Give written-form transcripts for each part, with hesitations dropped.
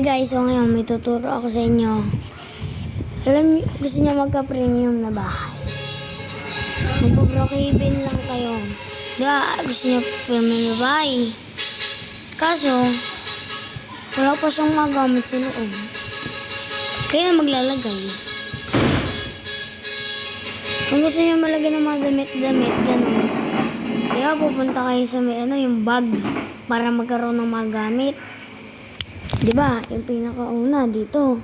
Hey guys, so ngayon may tuturo ako sa inyo. Gusto niyo magka-premium na bahay. Mag-broken lang kayo. Gusto niyo premium na bahay. Kaso, wala pa siyang magamit sa loob. Kaya na maglalagay. Kung gusto niyo malagyan ng mga damit-damit, ganun. Kaya pupunta kayo sa yung bag para magkaroon ng mga gamit. Diba? Yung pinakauna dito.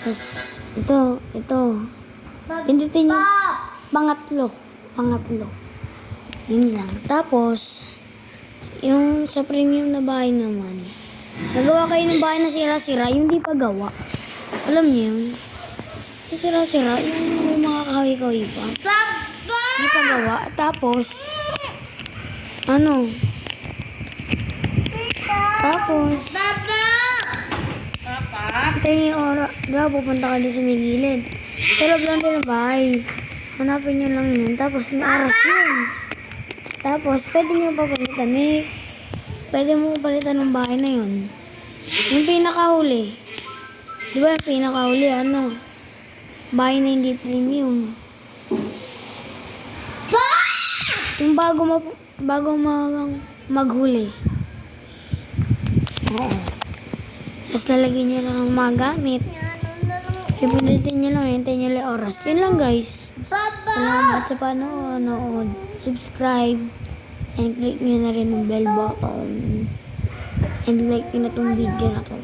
Tapos, ito. Pindutin nyo. Pangatlo. Yun lang. Tapos, yung sa premium na bahay naman, nagawa kayo ng bahay na sira-sira, yung di pa gawa. Alam niyo yun? Yung sira-sira, yung may mga kahoy-kahoy pa. Di pa gawa. Tapos, hintayin yung oras. Diba, pupunta ka din sa may gilid. Sa loob lang din ng bahay. Hanapin nyo lang yun. Tapos may oras yun. Tapos, pwede nyo papalitan. Pwede mo palitan ng bahay na yun. Yung pinakahuli. Diba yung pinakahuli, bahay na hindi premium. Yung bago maghuli. Oo. Tapos lalagyan nyo lang ang mga gamit. Ipindutin nyo lang, hintayin nyo lang oras. Yun lang guys. Salamat sa panonood. Subscribe. And click nyo na rin ang bell button. And like nyo na itong video na to.